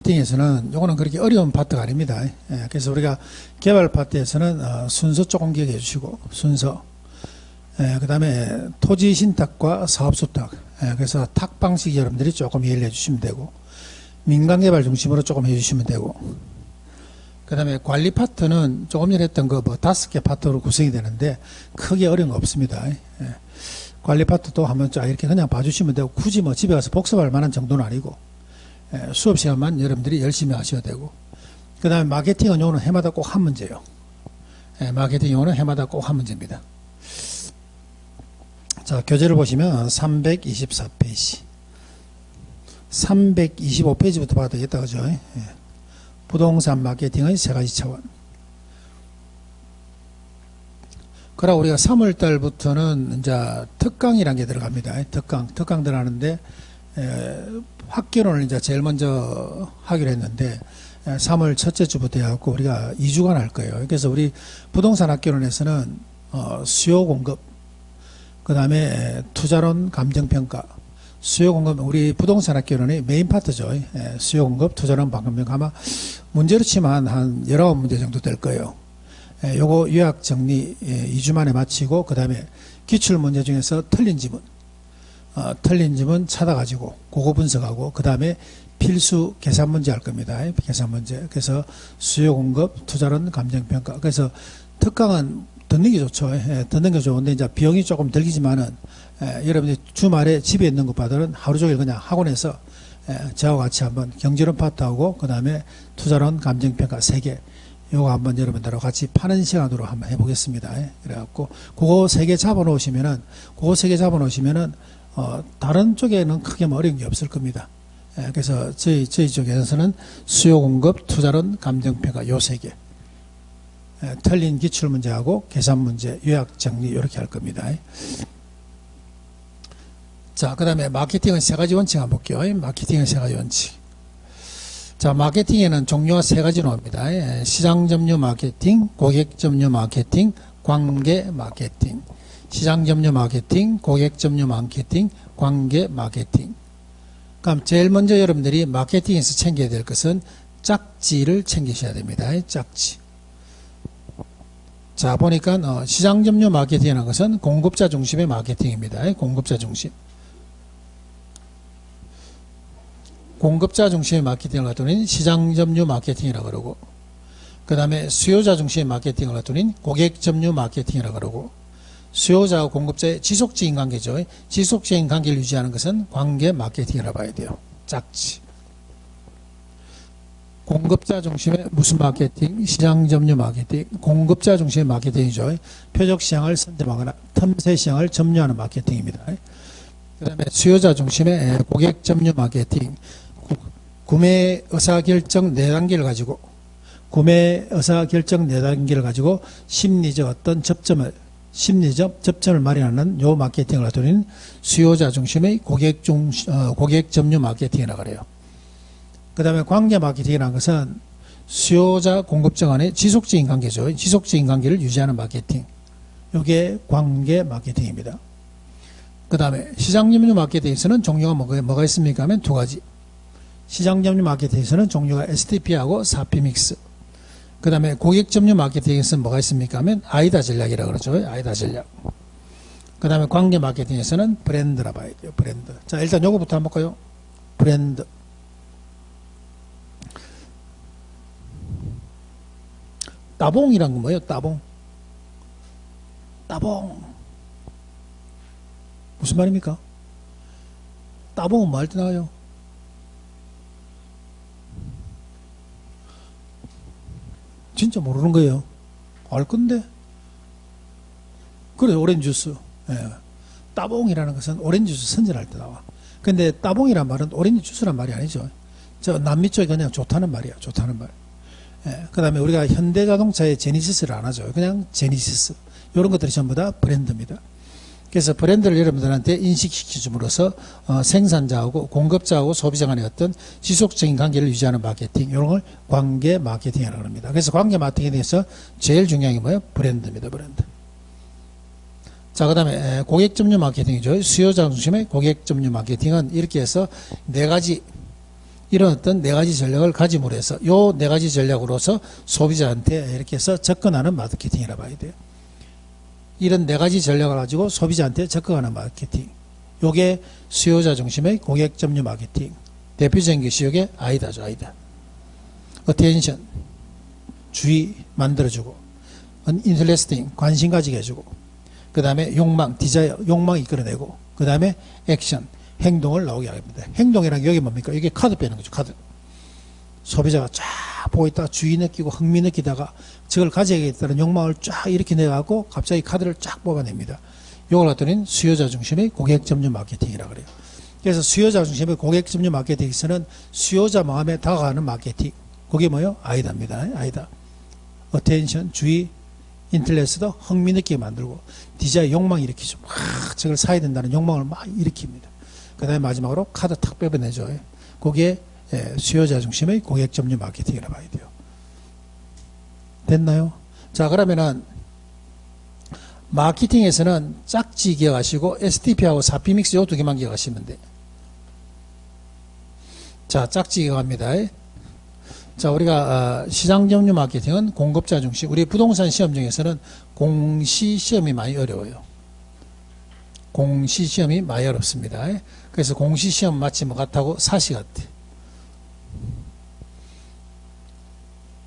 마케팅에서는 요거는 그렇게 어려운 파트가 아닙니다. 그래서 우리가 개발 파트에서는 순서 조금 기억해 주시고, 순서. 그 다음에 토지 신탁과 사업 수탁. 그래서 탁 방식 여러분들이 조금 이해를 해 주시면 되고, 민간 개발 중심으로 조금 해 주시면 되고, 그 다음에 관리 파트는 조금 전에 했던 그 뭐 5개 파트로 구성이 되는데 크게 어려운 거 없습니다. 관리 파트도 한번 쫙 이렇게 그냥 봐주시면 되고, 굳이 뭐 집에 가서 복습할 만한 정도는 아니고, 수업 시간만 여러분들이 열심히 하셔야 되고, 그 다음에 마케팅은 요거는 해마다 꼭 한 문제예요. 마케팅 요거는 해마다 꼭 한 문제입니다. 자, 교재를 보시면 324페이지. 325페이지부터 봐도 되겠다, 그죠? 부동산 마케팅의 세 가지 차원. 그러고 우리가 3월달부터는 이제 특강이라는 게 들어갑니다. 특강 들어가는데, 학교론을 이제 제일 먼저 하기로 했는데, 3월 첫째 주부터 해갖고 우리가 2주간 할 거예요. 그래서 우리 부동산 학교론에서는, 수요 공급, 그 다음에 투자론 감정평가, 수요 공급, 우리 부동산 학교론의 메인 파트죠. 수요 공급, 투자론 감정평가. 아마 문제로 치면 한 19문제 정도 될 거예요. 요거 요약 정리 2주 만에 마치고, 그 다음에 기출문제 중에서 틀린 지문 찾아가지고 그거 분석하고, 그 다음에 필수 계산 문제 할 겁니다. 계산 문제. 그래서 수요 공급, 투자론 감정평가. 그래서 특강은 듣는 게 좋죠. 듣는 게 좋은데 이제 비용이 조금 들기지만은, 여러분들 주말에 집에 있는 것보다는 하루 종일 그냥 학원에서 저와 같이 한번 경제론 파트하고, 그 다음에 투자론 감정평가 3개 요거 한번 여러분들하고 같이 파는 시간으로 한번 해보겠습니다. 그래갖고 그거 3개 잡아놓으시면은 다른 쪽에는 크게 뭐 어려운 게 없을 겁니다. 그래서 저희 쪽에서는 수요 공급, 투자론, 감정평가 요 3개. 틀린 기출문제하고 계산문제, 요약 정리 이렇게 할 겁니다. 자, 그 다음에 마케팅은 3가지 원칙 한번 볼게요. 마케팅은 3가지 원칙. 자, 마케팅에는 종류가 3가지 나옵니다. 시장 점유 마케팅, 고객 점유 마케팅, 관계 마케팅. 시장 점유 마케팅, 고객 점유 마케팅, 관계 마케팅. 그럼 제일 먼저 여러분들이 마케팅에서 챙겨야 될 것은 짝지를 챙기셔야 됩니다. 짝지. 자, 보니까 시장 점유 마케팅이라는 것은 공급자 중심의 마케팅입니다. 공급자 중심. 공급자 중심의 마케팅을 갖다는 시장 점유 마케팅이라고 그러고, 그 다음에 수요자 중심의 마케팅을 갖다는 고객 점유 마케팅이라고 그러고, 수요자와 공급자의 지속적인 관계죠. 지속적인 관계를 유지하는 것은 관계 마케팅이라고 봐야 돼요. 짝지. 공급자 중심의 무슨 마케팅? 시장 점유 마케팅. 공급자 중심의 마케팅이죠. 표적 시장을 선점하거나 틈새 시장을 점유하는 마케팅입니다. 그 다음에 수요자 중심의 고객 점유 마케팅. 구매 의사결정 4단계를 가지고 심리적 어떤 심리적 접점을 마련하는 요 마케팅을 하더니 수요자 중심의 고객 점유 마케팅이라고 그래요. 그 다음에 관계 마케팅이라는 것은 수요자 공급자 간의 지속적인 관계죠. 지속적인 관계를 유지하는 마케팅. 요게 관계 마케팅입니다. 그 다음에 시장 점유 마케팅에서는 종류가 뭐가 있습니까 하면 2가지. 시장 점유 마케팅에서는 종류가 STP하고 4P 믹스. 그 다음에 고객 점유 마케팅에서는 뭐가 있습니까 하면 아이다 전략이라고 그러죠. 아이다 전략. 그 다음에 관계 마케팅에서는 브랜드라 봐야 돼요. 브랜드. 자, 일단 요거부터 한번 볼까요? 브랜드. 따봉이란 건 뭐예요? 따봉. 무슨 말입니까? 따봉은 뭐 할 때 나와요? 진짜 모르는 거예요. 알 건데. 그래, 오렌지 주스. 따봉이라는 것은 오렌지 주스 선전할 때 나와. 근데 따봉이란 말은 오렌지 주스란 말이 아니죠. 저 남미 쪽이 그냥 좋다는 말이야. 좋다는 말. 그 다음에 우리가 현대자동차의 제니시스를 안 하죠. 그냥 제니시스. 이런 것들이 전부 다 브랜드입니다. 그래서 브랜드를 여러분들한테 인식시켜 줌으로써 생산자하고 공급자하고 소비자 간의 어떤 지속적인 관계를 유지하는 마케팅, 이런 걸 관계 마케팅이라고 합니다. 그래서 관계 마케팅에 대해서 제일 중요한 게 뭐예요? 브랜드입니다. 브랜드. 자, 그 다음에 고객 점유 마케팅이죠. 수요자 중심의 고객 점유 마케팅은 이렇게 해서 4가지 이런 어떤 네 가지 전략을 가짐으로 해서 요 네 가지 전략으로서 소비자한테 이렇게 해서 접근하는 마케팅이라 봐야 돼요. 이런 네 가지 전략을 가지고 소비자한테 접근하는 마케팅. 요게 수요자 중심의 고객 점유 마케팅. 대표적인 것이 요게 아이다죠, 아이다. attention, 주의 만들어주고, interesting, 관심 가지게 해주고, 그 다음에 욕망, desire, 욕망 이끌어내고, 그 다음에 액션, 행동을 나오게 합니다. 행동이란 게 여기 뭡니까? 이게 카드 빼는 거죠, 카드. 소비자가 쫙 보고 있다가 주의 느끼고 흥미 느끼다가 저걸 가져야겠다는 욕망을 쫙 이렇게 내갖고 갑자기 카드를 쫙 뽑아냅니다. 이걸 갖더니 수요자 중심의 고객 점유 마케팅이라고 그래요. 그래서 수요자 중심의 고객 점유 마케팅에서는 수요자 마음에 다가가는 마케팅. 그게 뭐예요? 아이다입니다. 아이다. attention, 주의, 인텔레스도 흥미 느끼게 만들고, 디자인 욕망 일으키죠. 막 저걸 사야 된다는 욕망을 막 일으킵니다. 그 다음에 마지막으로 카드 탁 빼버내죠. 그게 수요자 중심의 고객 점유 마케팅이라고 봐야 돼요. 됐나요? 자, 그러면은 마케팅에서는 짝지 기억하시고 STP하고 4P 믹스 요 두 개만 기억하시면 돼. 자, 짝지 기억합니다. 자, 우리가 시장 점유 마케팅은 공급자 중심. 우리 부동산 시험 중에서는 공시 시험이 많이 어려워요. 공시 시험이 많이 어렵습니다. 그래서 공시 시험 마치 뭐 같다고 사시 같아.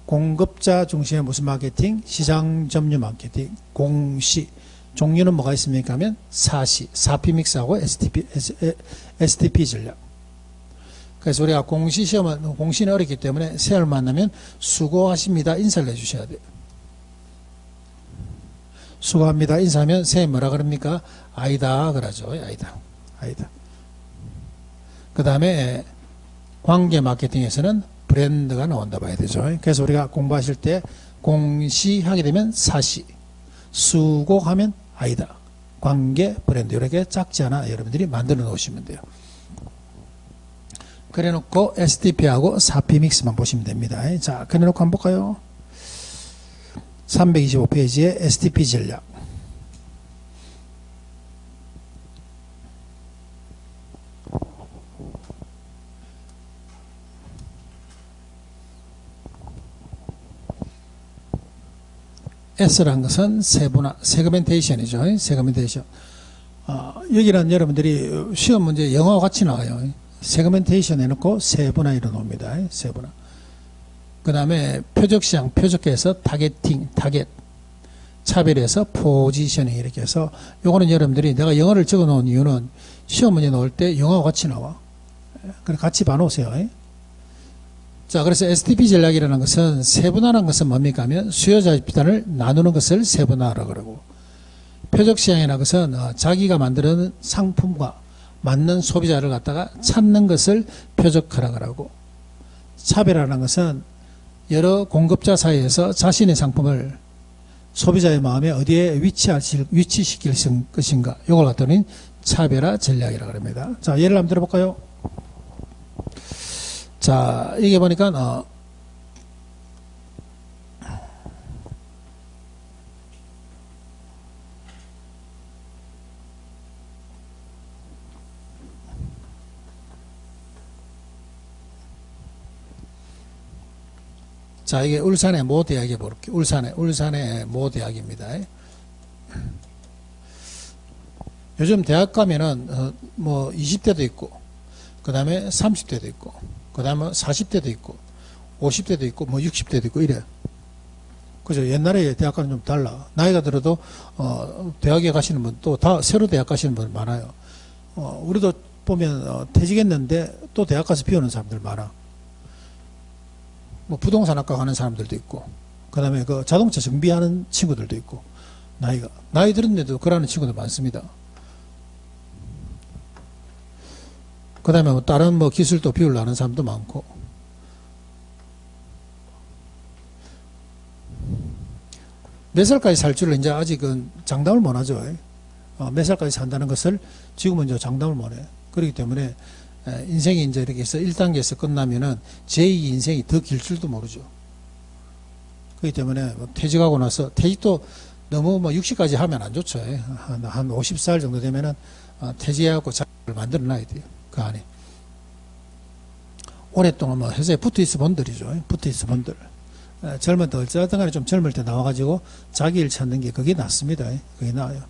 공급자 중심의 무슨 마케팅? 시장 점유 마케팅. 공시. 종류는 뭐가 있습니까? 하면 사시, 4P 믹스하고 STP 전략. 그래서 우리가 공시 시험은, 공시는 어렵기 때문에 시험을 만나면 수고하십니다. 인사를 해주셔야 돼요. 수고합니다. 인사하면 쌤 뭐라 그럽니까? 아이다. 그러죠. 아이다. 아이다. 그 다음에 관계 마케팅에서는 브랜드가 나온다 봐야 되죠. 그래서 우리가 공부하실 때 공시하게 되면 사시, 수고하면 아이다, 관계, 브랜드 이렇게 작지 않아 여러분들이 만들어 놓으시면 돼요. 그래 놓고 STP하고 4P 믹스만 보시면 됩니다. 자, 그래 놓고 한번 볼까요? 325페이지에 STP 전략. S라는 것은 세분화, 세그멘테이션이죠. 세그멘테이션. 여기는 여러분들이 시험 문제 영어와 같이 나와요. 세그멘테이션 해놓고 세분화 이뤄놓습니다. 세분화. 그 다음에 표적시장, 표적해서 타겟팅, 타겟. 차별해서 포지셔닝 이렇게 해서 요거는 여러분들이 내가 영어를 적어 놓은 이유는 시험 문제 나올 때 영어와 같이 나와. 그래 같이 봐놓으세요. 자, 그래서 STP 전략이라는 것은 세분화라는 것은 뭡니까 하면 수요자 집단을 나누는 것을 세분화라고 그러고, 표적시장이라는 것은 자기가 만드는 상품과 맞는 소비자를 갖다가 찾는 것을 표적화라고 하고, 차별화라는 것은 여러 공급자 사이에서 자신의 상품을 소비자의 마음에 어디에 위치시킬 것인가, 이걸 갖다는 차별화 전략이라고 합니다. 자, 예를 한번 들어볼까요? 자, 이게 보니까 자, 이게 울산의 모 대학에 볼게요. 울산의 모 대학입니다. 요즘 대학 가면은 뭐 20대도 있고, 그 다음에 30대도 있고, 그 다음에 40대도 있고, 50대도 있고, 뭐 60대도 있고, 이래. 그죠? 옛날에 대학과는 좀 달라. 나이가 들어도, 대학에 가시는 분, 또 다 새로 대학 가시는 분 많아요. 우리도 보면, 퇴직했는데 또 대학 가서 비우는 사람들 많아. 뭐 부동산학과 가는 사람들도 있고, 그 다음에 그 자동차 정비하는 친구들도 있고, 나이 들었는데도 그러는 친구들 많습니다. 그 다음에 뭐 다른 뭐 기술도 비우려는 사람도 많고. 몇 살까지 살 줄을 이제 아직은 장담을 못 하죠. 몇 살까지 산다는 것을 지금은 이제 장담을 못 해. 그렇기 때문에 인생이 이제 이렇게 해서 1단계에서 끝나면은 제2 인생이 더 길 줄도 모르죠. 그렇기 때문에 뭐 퇴직하고 나서, 퇴직도 너무 뭐 60까지 하면 안 좋죠. 한 50살 정도 되면은 퇴직해갖고 자격을 만들어 놔야 돼요. 그 안에 오랫동안 뭐 회사에 붙어 있어 본들이죠. 붙어 있어 본들. 젊은 때 어쨌든 간에 좀 젊을 때 나와가지고 자기 일 찾는 게 그게 낫습니다. 그게 나아요.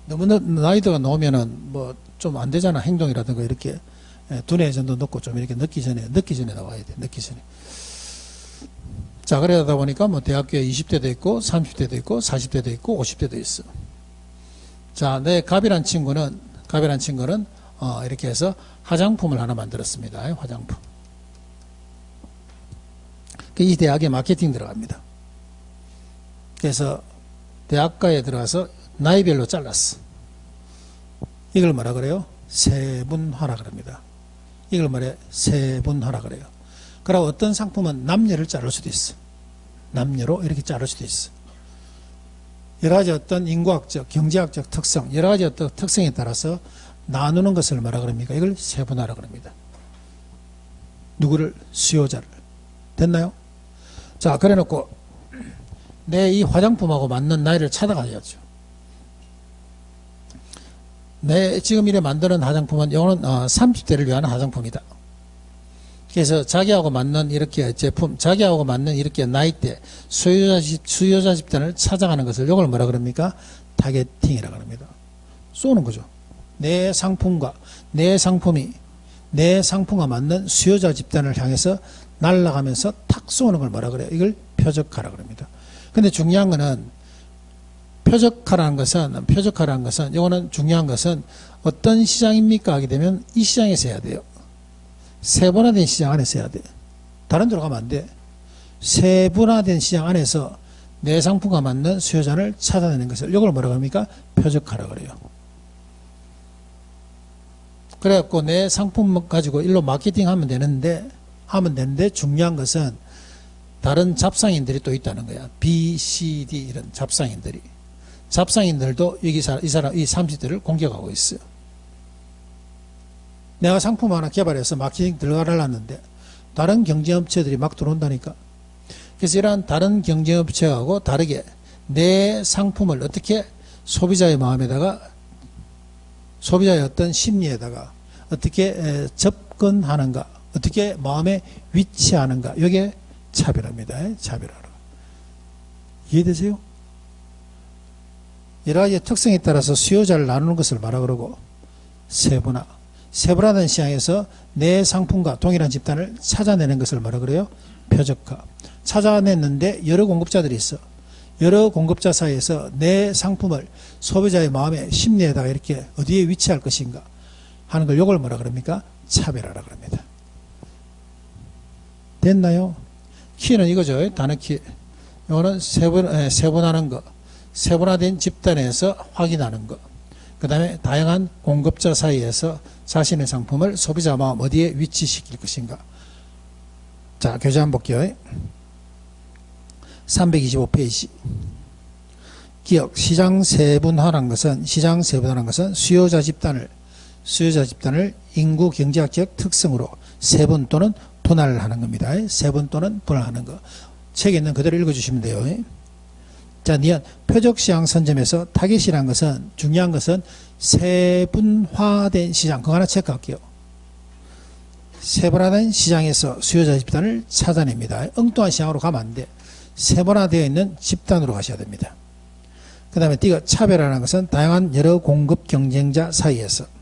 너무 나이가 나오면은 뭐 좀 안 되잖아. 행동이라든가 이렇게 두뇌 전도 넣고 좀 이렇게 늦기 전에 나와야 돼. 늦기 전에. 자, 그러다 보니까 뭐 대학교에 20대도 있고 30대도 있고 40대도 있고 50대도 있어. 자, 내 갑이란 친구는 이렇게 해서 화장품을 하나 만들었습니다. 화장품. 이 대학에 마케팅 들어갑니다. 그래서 대학가에 들어가서 나이별로 잘랐어. 이걸 뭐라 그래요? 세분화라 그럽니다. 이걸 뭐래? 세분화라 그래요. 그리고 어떤 상품은 남녀를 자를 수도 있어. 남녀로 이렇게 자를 수도 있어. 여러 가지 어떤 인구학적, 경제학적 특성, 여러 가지 어떤 특성에 따라서 나누는 것을 뭐라 그럽니까? 이걸 세분화라 그럽니다. 누구를? 수요자를. 됐나요? 자, 그래 놓고 내 이 화장품하고 맞는 나이를 찾아가야죠. 내 지금 이래 만드는 화장품은 이거는 30대를 위한 화장품이다. 그래서 자기하고 맞는 이렇게 제품, 자기하고 맞는 이렇게 나이대 수요자 집단을 찾아가는 것을 이걸 뭐라 그럽니까? 타겟팅이라고 합니다. 쏘는 거죠. 내 상품과 내 상품과 맞는 수요자 집단을 향해서 날아가면서 탁 쏘는 걸 뭐라 그래요? 이걸 표적화라고 합니다. 근데 중요한 거는 표적화라는 것은 이거는 중요한 것은 어떤 시장입니까? 하게 되면 이 시장에서 해야 돼요. 세분화된 시장 안에서 해야 돼. 다른 데로 가면 안 돼. 세분화된 시장 안에서 내 상품과 맞는 수요자를 찾아내는 것을 이걸 뭐라고 합니까? 표적화라고 그래요. 그래갖고 내 상품 가지고 일로 마케팅 하면 되는데 중요한 것은 다른 잡상인들이 또 있다는 거야. B, C, D 이런 잡상인들도 이 30대를 공격하고 있어요. 내가 상품 하나 개발해서 마케팅 들어가려는데 다른 경쟁업체들이 막 들어온다니까. 그래서 이러한 다른 경쟁업체하고 다르게 내 상품을 어떻게 소비자의 마음에다가 소비자의 어떤 심리에다가 어떻게 접근하는가, 어떻게 마음에 위치하는가, 이게 차별화입니다. 차별화로. 이해되세요? 여러 가지 특성에 따라서 수요자를 나누는 것을 말하고 그러고 세분화. 세분화된 시장에서 내 상품과 동일한 집단을 찾아내는 것을 뭐라 그래요? 표적화. 찾아냈는데 여러 공급자들이 있어. 여러 공급자 사이에서 내 상품을 소비자의 마음의 심리에다가 이렇게 어디에 위치할 것인가 하는 걸 요걸 뭐라 그럽니까? 차별화라 그럽니다. 됐나요? 키는 이거죠. 단어 키. 요거는 세분화하는 거. 세분화된 집단에서 확인하는 것. 그 다음에 다양한 공급자 사이에서 자신의 상품을 소비자 마음 어디에 위치시킬 것인가. 자, 교재 한번 볼게요. 325페이지. 기억, 시장 세분화라는 것은 수요자 집단을 인구 경제학적 특성으로 세분 또는 분할을 하는 겁니다. 세분 또는 분할하는 거. 책에 있는 그대로 읽어주시면 돼요. 자, 니은 표적시장 선점에서 타겟이라는 것은 중요한 것은 세분화된 시장. 그거 하나 체크할게요. 세분화된 시장에서 수요자 집단을 찾아냅니다. 엉뚱한 시장으로 가면 안 돼. 세분화되어 있는 집단으로 가셔야 됩니다. 그 다음에 D가 차별화라는 것은 다양한 여러 공급 경쟁자 사이에서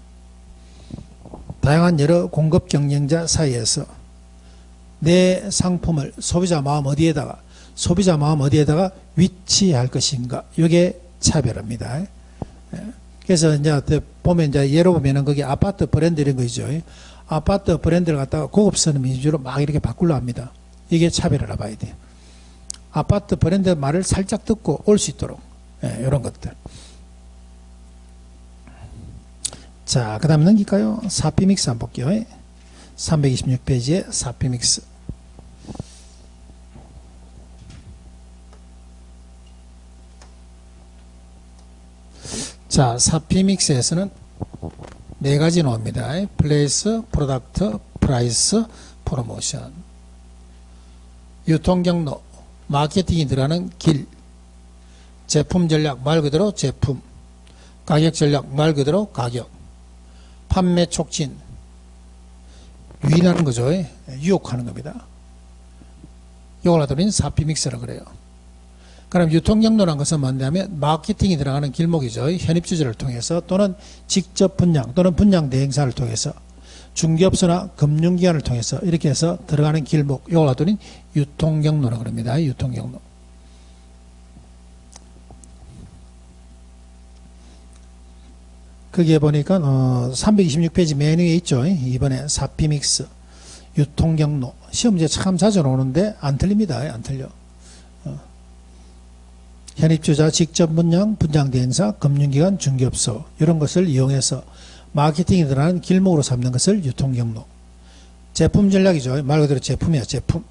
내 상품을 소비자 마음 어디에다가 위치할 것인가. 이게 차별화입니다. 그래서 이제 보면 이제 예로 보면은 거기 아파트 브랜드 이런 거죠. 아파트 브랜드를 갖다가 고급스러운 위주로 막 이렇게 바꾸려 합니다. 이게 차별화라 봐야 돼요. 아파트 브랜드 말을 살짝 듣고 올 수 있도록. 이런 것들. 자, 그 다음에 넘길까요? 사피믹스 한번 볼게요. 326페이지에 사피믹스. 자, 사피믹스에서는 네 가지 나옵니다. 플레이스, 프로덕트, 프라이스, 프로모션. 유통경로, 마케팅이 들어가는 길, 제품 전략 말 그대로 제품, 가격 전략 말 그대로 가격, 판매 촉진, 유인하는 거죠. 유혹하는 겁니다. 이걸 하더니 사피 믹스라고 그래요. 그럼 유통경로라는 것은 뭐냐면 마케팅이 들어가는 길목이죠. 현입주주를 통해서 또는 직접 분양 또는 분양 대행사를 통해서 중개업소나 금융기관을 통해서 이렇게 해서 들어가는 길목, 이걸 하더니 유통경로라고 합니다. 유통경로. 거기에 보니까 326페이지 메뉴에 있죠. 이번에 사피믹스 유통경로 시험문제 참 자주 나오는데 안 틀립니다. 안 틀려. 현입주자, 직접 분양, 분양 대행사, 금융기관, 중개업소 이런 것을 이용해서 마케팅이 들어가는 길목으로 삼는 것을 유통경로. 제품 전략이죠. 말 그대로 제품이야. 제품.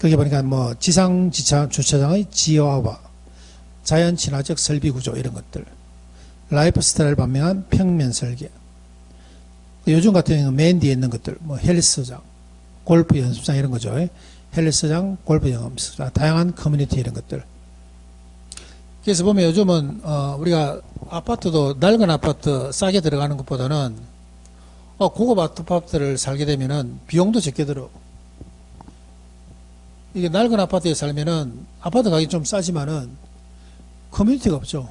거기 보니까 뭐 지상 주차장의 지하화, 자연 친화적 설비 구조 이런 것들, 라이프 스타일을 반영한 평면 설계. 요즘 같은 경우는 맨 뒤에 있는 것들, 뭐 헬스장, 골프 연습장 이런 거죠. 헬스장, 골프 연습장, 다양한 커뮤니티 이런 것들. 그래서 보면 요즘은 우리가 아파트도 낡은 아파트 싸게 들어가는 것보다는 고급 아파트를 살게 되면은 비용도 적게 들어. 이게 낡은 아파트에 살면은 아파트 가격이 좀 싸지만은 커뮤니티가 없죠.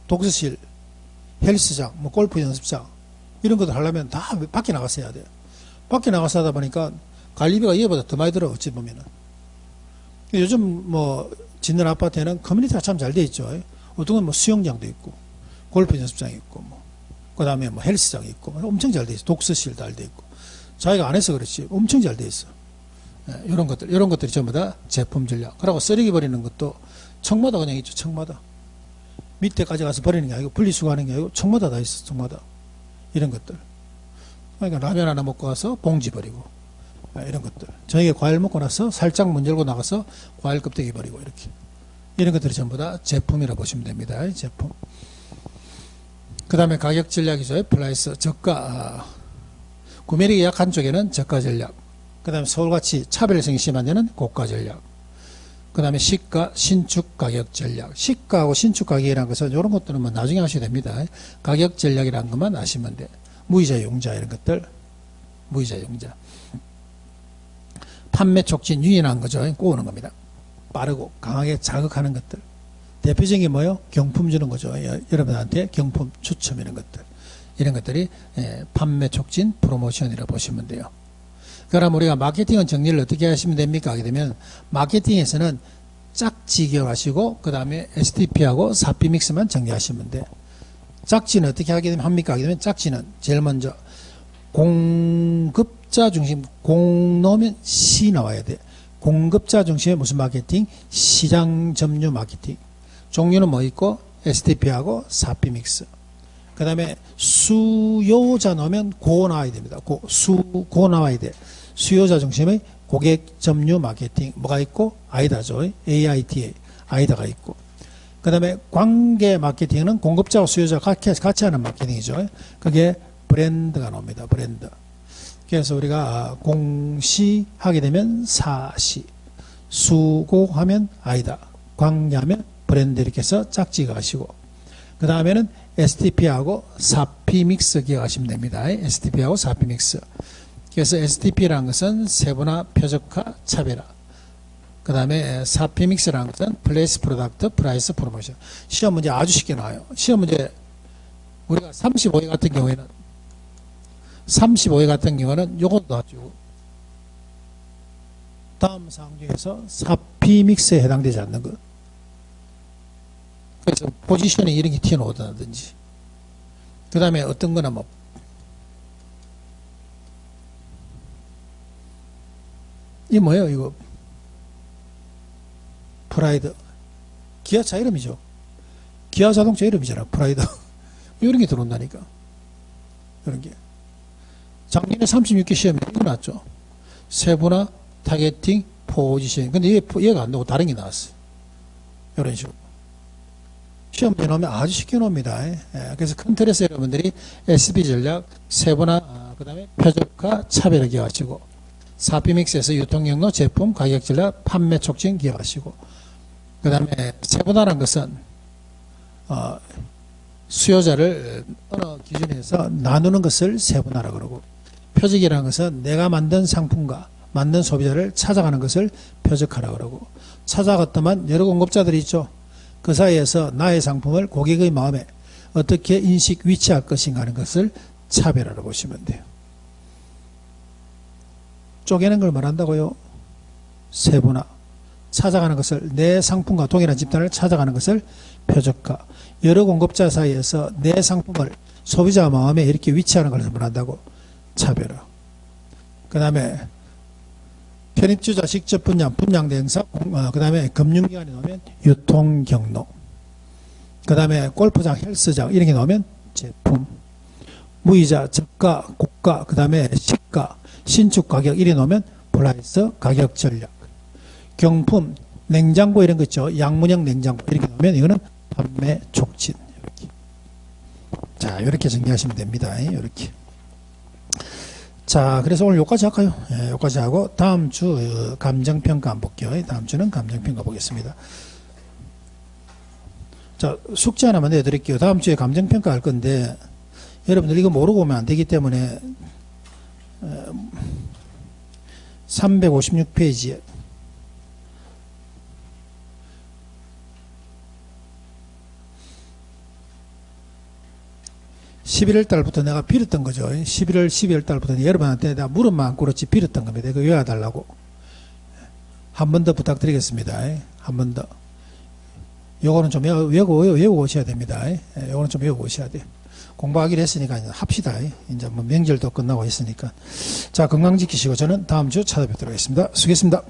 독서실, 헬스장, 뭐 골프 연습장 이런 것들 하려면 다 밖에 나가서 해야 돼요. 밖에 나가서 하다 보니까 관리비가 이거보다 더 많이 들어. 어찌 보면은. 요즘 뭐 짓는 아파트에는 커뮤니티가 참 잘 돼 있죠. 어떤 건 뭐 수영장도 있고 골프 연습장이 있고 뭐 그다음에 뭐 헬스장이 있고 엄청 잘 돼 있어. 독서실 잘 돼 있고 자기가 안 해서 그렇지 엄청 잘 돼 있어. 이런 것들이 전부 다 제품 전략. 그리고 쓰레기 버리는 것도 청마다 그냥 있죠. 청마다 밑에까지 가서 버리는 게 아니고 분리수거하는 게 아니고 청마다 다 있어. 청마다 이런 것들. 그러니까 라면 하나 먹고 가서 봉지 버리고 이런 것들. 저녁에 과일 먹고 나서 살짝 문 열고 나가서 과일 껍데기 버리고 이렇게. 이런 것들이 전부 다 제품이라고 보시면 됩니다. 제품. 그 다음에 가격 전략이죠. 플라이스, 저가. 구매력이 약한 쪽에는 저가 전략. 그 다음에 서울같이 차별성이 심한 데는 고가 전략. 그 다음에 시가, 신축 가격 전략. 시가하고 신축 가격이라는 것은 이런 것들은 뭐 나중에 하셔야 됩니다. 가격 전략이라는 것만 아시면 돼. 무이자, 용자 이런 것들. 무이자, 용자. 판매 촉진 유인한 거죠. 꼬우는 겁니다. 빠르고 강하게 자극하는 것들. 대표적인 게 뭐예요? 경품 주는 거죠. 여러분한테 경품 추첨 이런 것들. 이런 것들이 판매 촉진 프로모션이라고 보시면 돼요. 그럼 우리가 마케팅은 정리를 어떻게 하시면 됩니까? 하게 되면 마케팅에서는 짝지 기억하시고 그 다음에 STP하고 사피 믹스만 정리하시면 돼. 짝지는 어떻게 하게 되면 합니까? 하게 되면 짝지는 제일 먼저 공급자 중심, 공 넣으면 시 나와야 돼. 공급자 중심의 무슨 마케팅? 시장 점유 마케팅. 종류는 뭐 있고? STP하고 사피 믹스. 그 다음에 수요자 넣으면 고 나와야 됩니다. 고 나와야 돼. 수요자 중심의 고객 점유 마케팅. 뭐가 있고? 아이다죠. AITA. 아이다가 있고. 그 다음에 관계 마케팅은 공급자와 수요자가 같이 하는 마케팅이죠. 그게 브랜드가 나옵니다. 브랜드. 그래서 우리가 공시 하게 되면 사시, 수고하면 아이다, 관계하면 브랜드 이렇게 해서 짝지 가시고 그 다음에는 STP하고 사피 믹스 기억하시면 됩니다. STP하고 사피 믹스. 그래서 STP라는 것은 세분화, 표적화, 차별화. 그 다음에 사피 믹스라는 것은 플레이스 프로덕트, 프라이스 프로모션. 시험 문제 아주 쉽게 나와요. 시험 문제 우리가 35회 같은 경우에는 35회 같은 경우는 요것도 놔주고 다음 사항 중에서 사피 믹스에 해당되지 않는 것. 그래서 포지션에 이런 게 튀어나오다든지 그 다음에 어떤 거나 뭐 이 뭐예요 이거 프라이드 기아차 이름이죠. 기아 자동차 이름이잖아. 프라이드 이런 게 들어온다니까. 이런 게 작년에 36개 시험에 이거 나왔죠. 세분화, 타겟팅, 포지션. 근데 얘가 안 나오고 다른 게 나왔어요. 이런 식으로. 시험에 나오면 아주 쉽게 나옵니다. 그래서 큰 틀에서 여러분들이 SB 전략, 세분화, 그 다음에 표적화, 차별화 기억하시고, 사피믹스에서 유통경로, 제품, 가격 전략, 판매 촉진 기억하시고, 그 다음에 세분화라는 것은, 수요자를 어느 기준에서 나누는 것을 세분화라고 그러고, 표적이라는 것은 내가 만든 상품과 만든 소비자를 찾아가는 것을 표적하라고 그러고, 찾아갔더만 여러 공급자들이 있죠. 그 사이에서 나의 상품을 고객의 마음에 어떻게 인식, 위치할 것인가 하는 것을 차별화로 보시면 돼요. 쪼개는 걸 말한다고요? 세분화. 찾아가는 것을, 내 상품과 동일한 집단을 찾아가는 것을 표적화. 여러 공급자 사이에서 내 상품을 소비자 마음에 이렇게 위치하는 것을 말한다고 차별화. 그 다음에 편입주자 직접 분양 대행사, 그 다음에 금융기관에 넣으면 유통경로, 그 다음에 골프장, 헬스장 이런 게 넣으면 제품, 무이자, 저가, 고가, 그 다음에 시가, 신축 가격 이런 게 넣으면 프라이스, 가격 전략, 경품, 냉장고 이런 거 있죠. 양문형 냉장고 이렇게 넣으면 이거는 판매 촉진. 이렇게. 자, 이렇게 정리하시면 됩니다. 이렇게. 자, 그래서 오늘 여기까지 할까요? 예, 여기까지 하고 다음 주 감정평가 한번 볼게요. 다음 주는 감정평가 보겠습니다. 자, 숙제 하나만 내드릴게요. 다음 주에 감정평가 할 건데 여러분들 이거 모르고 오면 안 되기 때문에 356페이지에 11월 달부터 내가 빌었던 거죠. 11월, 12월 달부터 여러분한테 내가 무릎만 안고 그렇지 빌었던 겁니다. 이거 외워달라고. 한 번 더 부탁드리겠습니다. 한 번 더. 요거는 좀 외우고 오셔야 됩니다. 요거는 좀 외우고 오셔야 돼요. 공부하기로 했으니까 이제 합시다. 이제 뭐 명절도 끝나고 있으니까. 자, 건강 지키시고 저는 다음 주 찾아뵙도록 하겠습니다. 수고했습니다.